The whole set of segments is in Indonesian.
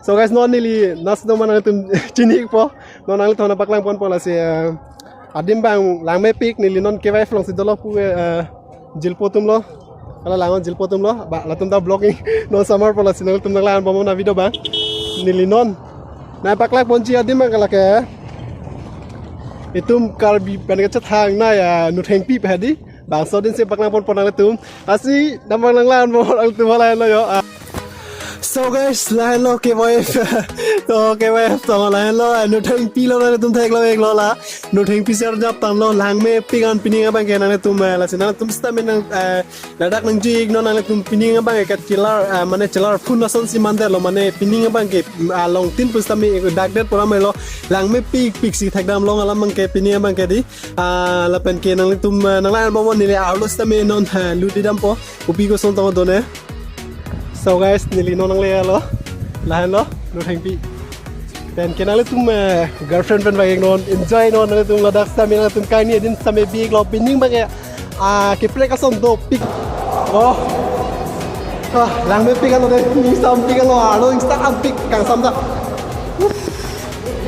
So guys, non nili nas no manang tum chinik po. Non ang thona baklang pon pola si adim bang lang me pik nili non kewai flong si dolo pu jilpotum lo. Kala langon jilpotum lo ba latum da vlogging non summer pola si nang tum naglaan pa mo na video ba. Nili non. Na baklang pon chi adim bang kala ke. Itum karbi penegat hang na ya nutheng pi pa di. Bang so din si baklang pon pon ang tum. Asi damang naglaan mo ang tum wala lo yo. So guys, lain lo KYF to KYF to lain lo nutheng pi lo na tum thek lo ek lo la nutheng pi ser jap tan lo lang me pingan pininga bang ke na tum la sina tum stamin nang ladak nang jig no nang tum pininga bang ke chilar mane chilar phun na son si mande lo mane pininga bang ke long tin pu stami dak det pora me lo lang me pik si thek dam lo alam bang ke pininga bang ke di la pen ke nang tum nang lain mo ni le aulo stami non ludi dam po upi ko son to do ne. So guys, nili no nang lea lo, lahan lo, nutheng pi. Dan kenal tum girlfriend pen bagi non enjoy non nang tum ladak sami nang tum kai ni din sami big lo pining bagi keplek ason do pik. Oh, lang me pik ano deh ni sam pik ano alo insta pik kang sam da.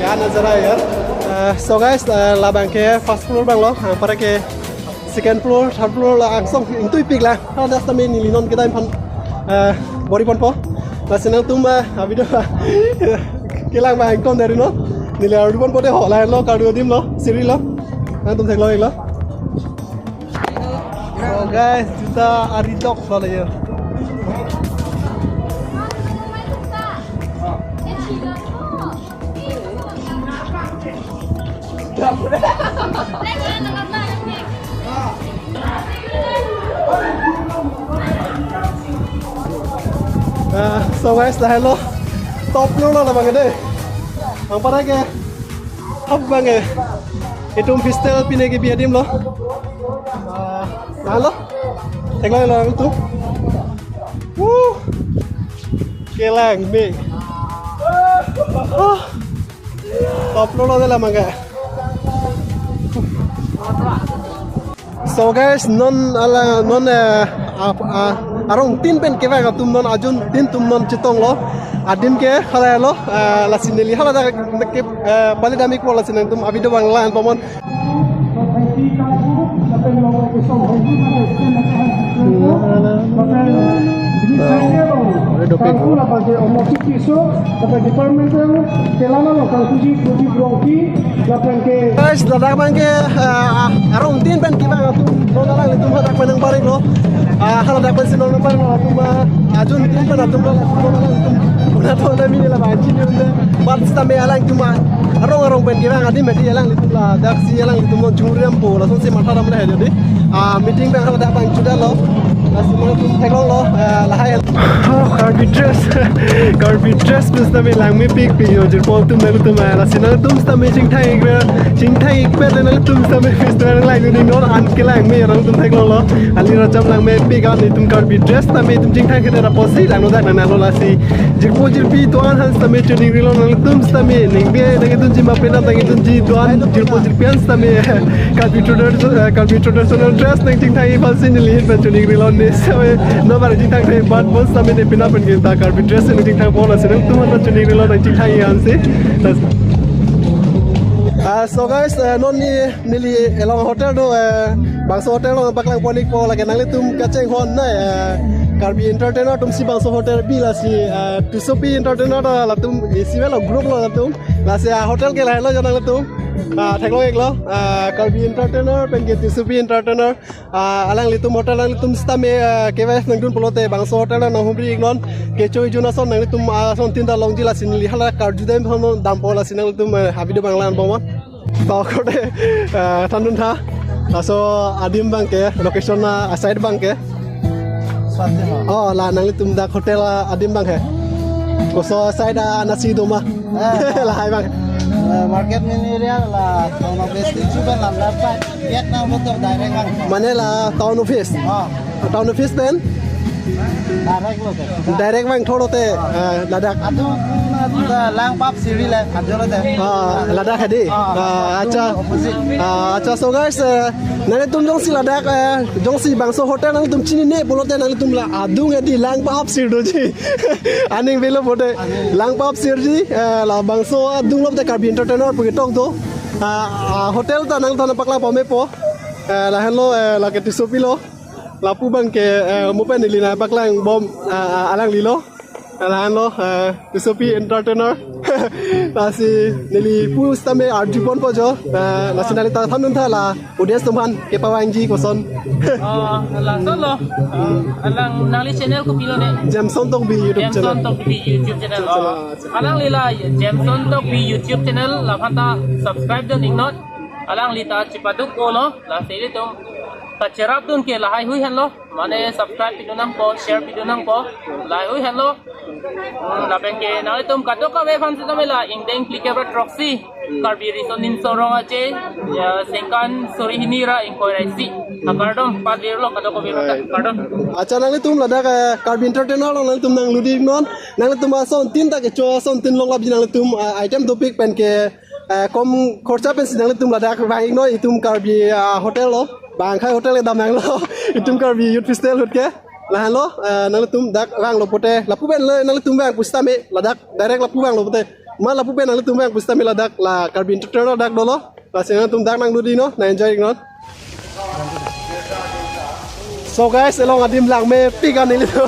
Ya nazara ya. So guys, labang ke first floor bang lo, para ke second floor, third floor la angsong intui pik lah. Ladak sami nili non kita impan body pon po nasinang tumba video kelang ba angkom dari no nile aru pon pote ho la lo cardio dim lo siri lo nang tum thek lo ek lo. So guys juta aridok sole ya so guys lah lo top lo lah bang ade ang para ke ab bang itum pistol pine ke biadim lo lo tek lo itu kelang me top lo de la manga. So guys non arong tin pen keva ka tum non ajun tin tum non chitong lo adim ke khala lo la sineli hala da ke bali dami ko la sinan tum abido bang lan pomon guys ladak bang ke arong tin pen keva ka tum non ala tum hadak menang barik lo kalau dapat sinong nampak lah tu ajun tin pen atum lo udah tahu dah mini lah banci ni udah buat stampe alang cuma arong pen kira ngadi meti alang itu lah daksi alang itu mau juriam po langsung si mata ramai jadi meeting pen kalau dapat sudah lo langsung mau tekong lo lahai garbage dress mesti bilang me pik yo jadi po tu nak tu malah sinang tu mesti cing thai ikut dan tu mesti festival lain ni nor an kelang me orang tu tekong lo ali rajam lang me pik kan itu garbage dress tapi tu cing thai kita dapat posi lang noda nana lo lasi jirpi tuan hans tapi tuning rilo nang tu mesti ningbe nang itu jima pena nang itu ji tuan jirpi hans tapi traditional dress nang cing thai falsi ni lihat pen tuning rilo ni sampai nomor cing thai bad bos tapi ni pina pen kita garbage dress nang cing thai pola senang tu mana tuning rilo nang cing thai hansi. So guys, non nili elong hotel do bangsa hotel lo baklang ponik po lagi nang tum kaceng hon na Karbi entertainer tum si bangsa hotel bila si tusopi entertainer la tum si velo group lo la tum la si hotel ke la lo janang la tum thek lo ek lo Karbi entertainer pen ke tusopi entertainer alang litum hotel alang litum stame KWF nang dun polote bangsa hotel nang humri ignon ke choi juna son nang litum son tinda long jila sin li hala karjudem hono dam pola sin nang litum habido banglan bomon takote tandun tha so adim bang ke location na aside bang ke oh la nang litum dak hotel adim bang he koso side nasi doma la hai bang market ini area la town office itu kan lambat pak Vietnam motor direct kan mana la town office ben direct lo direct bang thodo te ladak atu lang pop series le adjol de Ladakh है दी अच्छा अच्छा so guys nanti तुम jong si Ladakh jong si bangso hotel nanti तुम chini ne bolote nanti तुम la adung है दी lang pop sir do ji aning belo bote lang pop sir ji la bangso adung lo de Karbi entertainer pergi tong tu hotel ta nang thana pakla pome po la hello la ke tisopi lo la pu bang ke mo pe ni lina paklang bom alang lilo la hello tisopi entertainer Nasi nili pu stame arjipon po jo nasi nali ta thanun tha la audience tumhan ke pawang ji koson alang solo alang nali channel ko pilo ne Jamson tok bi YouTube channel Jamson Tok bi YouTube channel alang lila Jamson Tok bi YouTube channel la phata subscribe don ignot alang lita chipaduk ko lo la sele tum tacherap dun ke lahai hui hen lo mane subscribe video nang po share video nang po lahai hui hen lo la bengke nali tum katok ka we fan se tamela ingdeng clickable proxy Karbi reasonin sorong aje ya sengkan sori hinira inquiry akardom padir lo katok ko we kardom acha nali tum Ladakh Karbi entertainer lo nali tum nang ludi non nali tum son tin ta ke cho son tin long lab nali tum item topic pen ke kom khorcha pen nali tum Ladakh bang no itum Karbi hotel lo bang khai hotel dam nang lo itum Karbi youth festival hut ke la lo nang tum dak rang lo pote la pu ben le nang tum bang pustame Ladakh direct la pu bang lo pote ma la pu ben nang tum bang pustame Ladakh la Karbi entertainer dak do lo la sing tum dak nang ludi no na enjoy no so guys elong adim lang me pikan ni lo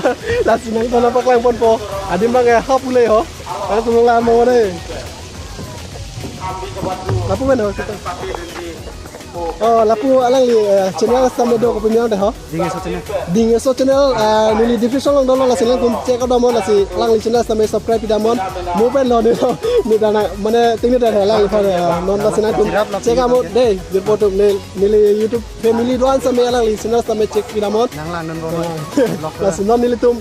la sing nang tona paklang pon po adim lang ha pule ho nang tum lang mo de la pu ben ho oh lapu alang li channel samne do ko punya de ho ding so channel nili diffusion long dolo la silang kum check out mon la si alang li channel samne subscribe pidamon mo pen lo de ni dana mane ting de alang fa non la silang kum check out mo de bir photo nili YouTube family doan samne alang li channel samne check pidamon nang lan non bo la sinon nili tum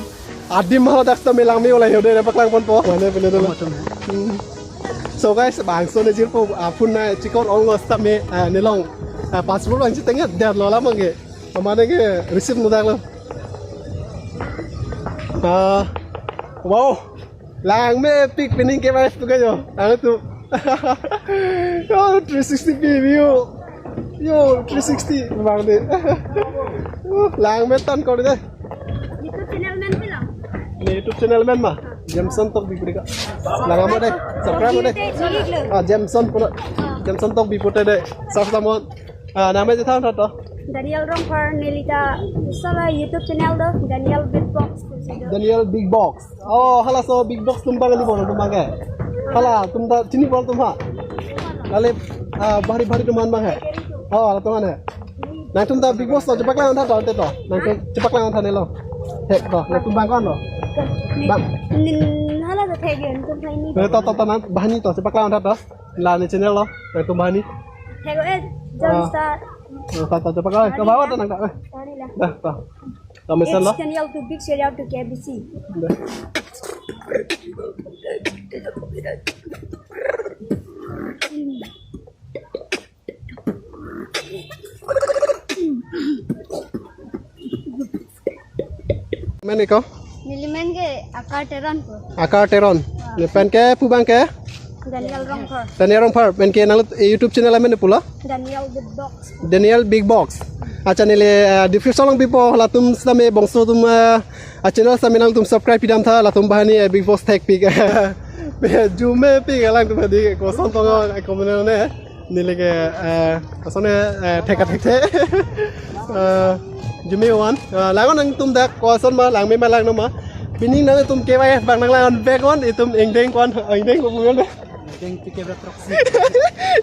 adim ho dak samne lang mi ola he de paklang pon po mane pen de so guys bang so ne jirpo phun na chikot ong stame ne long passport lang chiteng der lo la mange amane ke receipt no dak lo wow lang me pic pinning ke mas tu ka yo ang tu yo 360p view yo 360 bang de lang me tan ko de YouTube channel men ma Jamson Tok bi pudi ka lang mo de subscribe mo de Jamson pura Jamson Tok bi pute de subscribe mo nama je thang to Daniel Romper Nelita Sala YouTube channel do Daniel Big Box Daniel Big Box oh hala so Big Box tumbang ali bono tumbang ke hala tumda chini bol tumha ale bhari bhari tuman bang hai oh ala tuman hai na tumda Big Box to cepak lang tha to to na cepak lang tha ne lo hek to na tumbang kon lo bang hala to thai gen tum thai ni to na bahani to cepak lang tha to la ne channel lo na tumbani thai go John Star ta cepak lang ke bawah tenang tak tadi lah dah to to mesen lo channel to big share out to KBC Mana kau? Nilimen ke akar teron ko Akar Teron. Ni pen ke pubang ke? Daniel Romper Daniel Romper pen ke nang YouTube channel mana pula? Daniel Big Box Daniel Big Box. Acha nile diffusion lang bipo la tum same bongso tum channel same nang tum subscribe pidam tha la tum bahani Big Box tech pic. Jume pic lang tum di ko son to ko mene ne nile ke asone theka thekte. Jume wan langon nang tum dak ko son ma lang me ma lang no ma bining nang tum ke wai bang nang lang back on itum ingdeng kon ingdeng ko mune deng pike proxy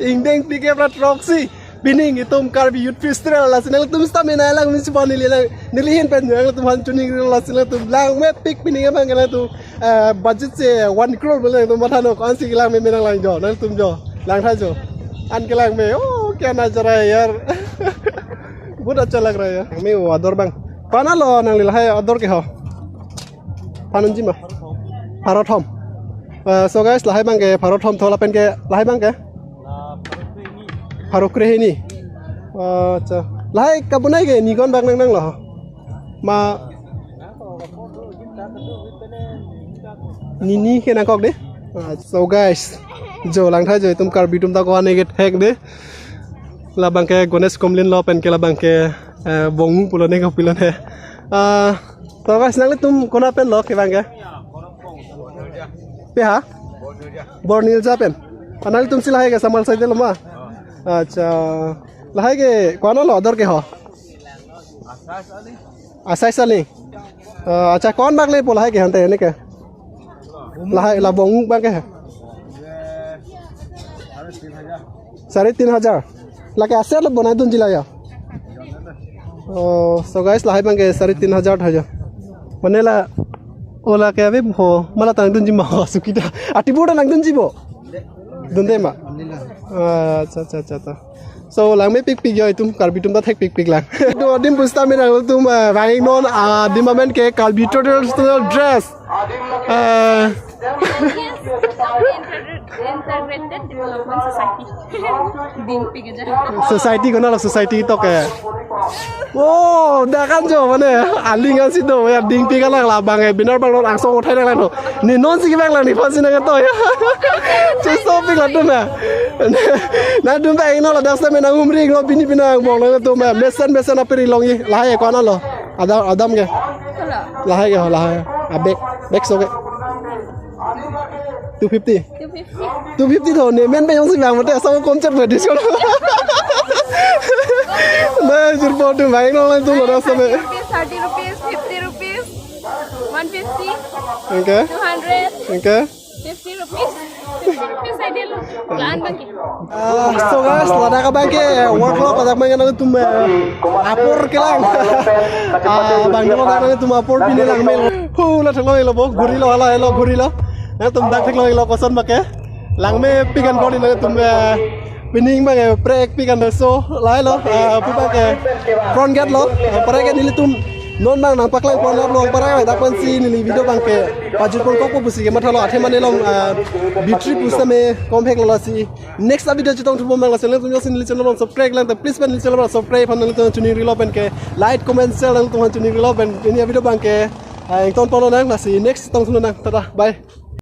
ingdeng pike proxy bining itum Karbi youth festival la sinal tum stamina lang municipal nilihin pen yang tum han tuning la sinal tum lang me pick bining bang kana tu budget se 1 crore bole tum mathano kon si lang me menang lang jo nang tum jo lang tha jo an ke lang me oh क्या नजर है यार बहुत अच्छा लग रहा है यार मैं वो अदर बंग पाना लो नंग लिला है अदर के हो पानन जी मा भारत हम so guys lahai bang ke Bharat हम थोला पेन के lahai bang के भारत करे ni अच्छा lahai kabunai ke ni kon bang nang nang lo ma ni ke nang kok de So guys, jo lang tha jo tum karbi tum ta ko ane get hek de la bangke Ganesh komlin lo pen ke la bangke bong pulone ko pilone so guys nang tum kona pen lo ke bangke pe ha bornil ja pen anal tum silahai ke samal sai de lo ma acha lahai ke kona lo dor ke ho asai sali acha kon bak le polahai ke hante ne ke lahai la bong bang ke 3,500 laki aset lo bonai dun jila ya so guys lahai bang ke 3,500 thaja manela ola ke ave ho mala tang dun jima sukita ati boda nang dun jibo dun de ma acha so lang me pik yo tum karbi tum ta thek pik lang do dim pusta me nang tum bang non dim moment ke karbi traditional dress Integrated Development Society. Dimpi ke jalan. Society ko na la society to ke oh da kan jo mane alingan si do ya ding pi ka lang la bang e binar bang non angsong uthai lang no ni non si bang lang ni phasi na to ya che so pi la dum na dum bang no la da sa me na umri ngo bini bina bong lang to me mesen apiri long yi la hai ko na lo adam ke la hai ke la hai a bek so ke 250 thôi nếu men bây giờ xin làm một cái sao con chất về đi xuống đây chỉ bỏ được vài nó lên tung vào đó sao vậy 30 rupees, 50 rupees, 150, okay 200, okay 50 rupees. 50 rupees I did plan bang. So guys, lada ka bang ke workflow ka bang na tum apor ke lang bang mo ka tum apor pini lang me hu la thlo lo bo guri lo ala lo guri lo na tum dak thlo lo koson ma ke lang me pikan body na tum pining bang break pikan so lai lo pu bang ke front gate lo para ke ni tum non bang nang paklang pon lo para ka dak pan si ni video bang ke pajut pon ko pusi ke mathalo athe mane long bitri pusame komphek lo si next video chitong thum bang la selen tum yosin li channel subscribe lang please pen li channel subscribe han tum chuni rilo pen ke like comment share lang tum chuni rilo pen ni video bang ke ton polo nang la si next tong thun nang tata bye